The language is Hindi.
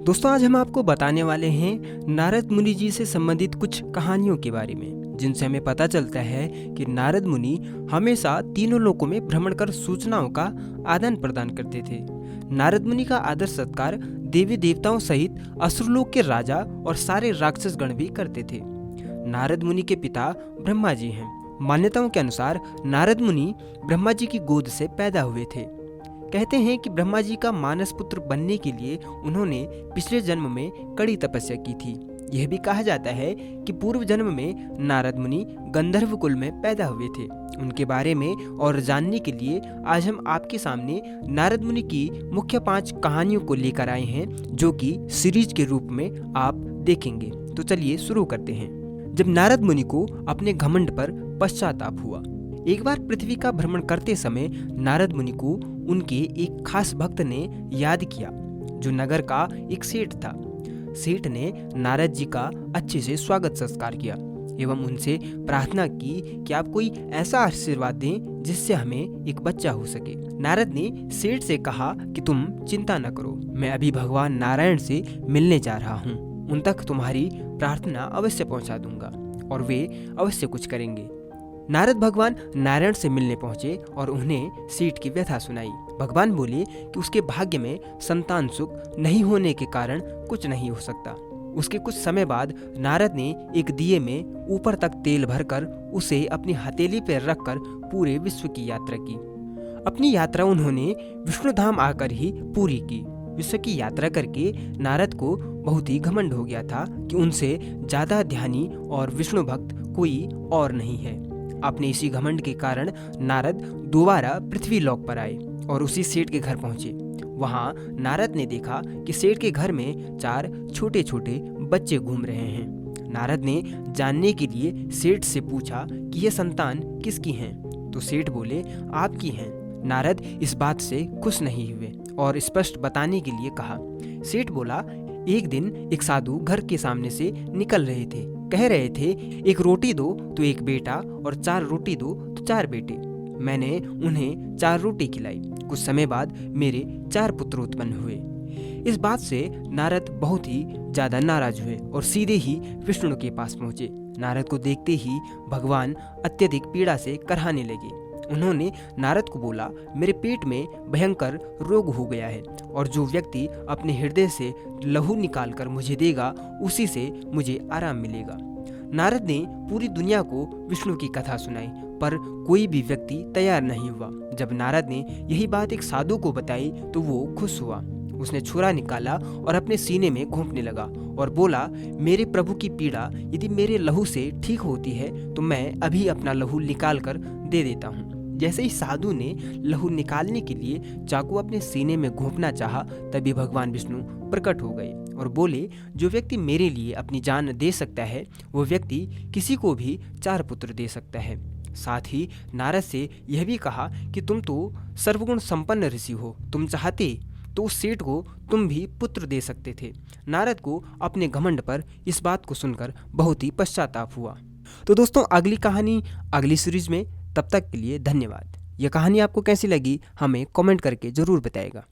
दोस्तों आज हम आपको बताने वाले हैं नारद मुनि जी से संबंधित कुछ कहानियों के बारे में, जिनसे हमें पता चलता है कि नारद मुनि हमेशा तीनों लोकों में भ्रमण कर सूचनाओं का आदान प्रदान करते थे। नारद मुनि का आदर सत्कार देवी देवताओं सहित असुरलोक के राजा और सारे राक्षस गण भी करते थे। नारद मुनि के पिता ब्रह्मा जी हैं। मान्यताओं के अनुसार नारद मुनि ब्रह्मा जी की गोद से पैदा हुए थे। कहते हैं कि ब्रह्मा जी का मानस पुत्र बनने के लिए उन्होंने पिछले जन्म में कड़ी तपस्या की थी। यह भी कहा जाता है कि पूर्व जन्म में नारद मुनि गंधर्व कुल में पैदा हुए थे। उनके बारे में और जानने के लिए आज हम आपके सामने नारद मुनि की मुख्य 5 कहानियों को लेकर आए हैं, जो कि सीरीज के रूप में आप देखेंगे। तो चलिए शुरू करते हैं। जब नारद मुनि को अपने घमंड पर पश्चाताप हुआ। एक बार पृथ्वी का भ्रमण करते समय नारद मुनि को उनके एक खास भक्त ने याद किया, जो नगर का एक सेठ था। सेठ ने नारद जी का अच्छे से स्वागत संस्कार किया एवं उनसे प्रार्थना की कि आप कोई ऐसा आशीर्वाद दें जिससे हमें एक बच्चा हो सके। नारद ने सेठ से कहा कि तुम चिंता न करो, मैं अभी भगवान नारायण से मिलने जा रहा हूँ। उन तक तुम्हारी प्रार्थना अवश्य पहुँचा दूंगा और वे अवश्य कुछ करेंगे। नारद भगवान नारायण से मिलने पहुंचे और उन्हें सेठ की व्यथा सुनाई। भगवान बोले कि उसके भाग्य में संतान सुख नहीं होने के कारण कुछ नहीं हो सकता। उसके कुछ समय बाद नारद ने एक दिए में ऊपर तक तेल भरकर उसे अपनी हथेली पर रखकर पूरे विश्व की यात्रा की। अपनी यात्रा उन्होंने विष्णुधाम आकर ही पूरी की। विश्व की यात्रा करके नारद को बहुत ही घमंड हो गया था कि उनसे ज्यादा ध्यानी और विष्णु भक्त कोई और नहीं है। अपने इसी घमंड के कारण नारद दोबारा पृथ्वी लोक पर आए और उसी सेठ के घर पहुंचे। वहां नारद ने देखा कि सेठ के घर में 4 छोटे छोटे बच्चे घूम रहे हैं। नारद ने जानने के लिए सेठ से पूछा कि ये संतान किसकी हैं? तो सेठ बोले आपकी हैं। नारद इस बात से खुश नहीं हुए और स्पष्ट बताने के लिए कहा। सेठ बोला एक दिन एक साधु घर के सामने से निकल रहे थे, कह रहे थे 1 रोटी दो तो 1 बेटा और 4 रोटी दो तो 4 बेटे। मैंने उन्हें 4 रोटी खिलाई। कुछ समय बाद मेरे 4 पुत्र उत्पन्न हुए। इस बात से नारद बहुत ही ज्यादा नाराज हुए और सीधे ही विष्णु के पास पहुंचे। नारद को देखते ही भगवान अत्यधिक पीड़ा से कराहने लगे। उन्होंने नारद को बोला मेरे पेट में भयंकर रोग हो गया है और जो व्यक्ति अपने हृदय से लहू निकालकर मुझे देगा उसी से मुझे आराम मिलेगा। नारद ने पूरी दुनिया को विष्णु की कथा सुनाई, पर कोई भी व्यक्ति तैयार नहीं हुआ। जब नारद ने यही बात एक साधु को बताई तो वो खुश हुआ। उसने छुरा निकाला और अपने सीने में घोंपने लगा और बोला मेरे प्रभु की पीड़ा यदि मेरे लहू से ठीक होती है तो मैं अभी अपना लहू निकाल कर दे देता हूँ। जैसे ही साधु ने लहू निकालने के लिए चाकू अपने सीने में घोंपना चाहा, तभी भगवान विष्णु प्रकट हो गए और बोले जो व्यक्ति मेरे लिए अपनी जान दे सकता है वो व्यक्ति किसी को भी 4 पुत्र दे सकता है। साथ ही नारद से यह भी कहा कि तुम तो सर्वगुण संपन्न ऋषि हो, तुम चाहते तो उस सेठ को तुम भी पुत्र दे सकते थे। नारद को अपने घमंड पर इस बात को सुनकर बहुत ही पश्चाताप हुआ। तो दोस्तों अगली कहानी अगली सीरीज में। तब तक के लिए धन्यवाद। यह कहानी आपको कैसी लगी हमें कमेंट करके जरूर बताइएगा।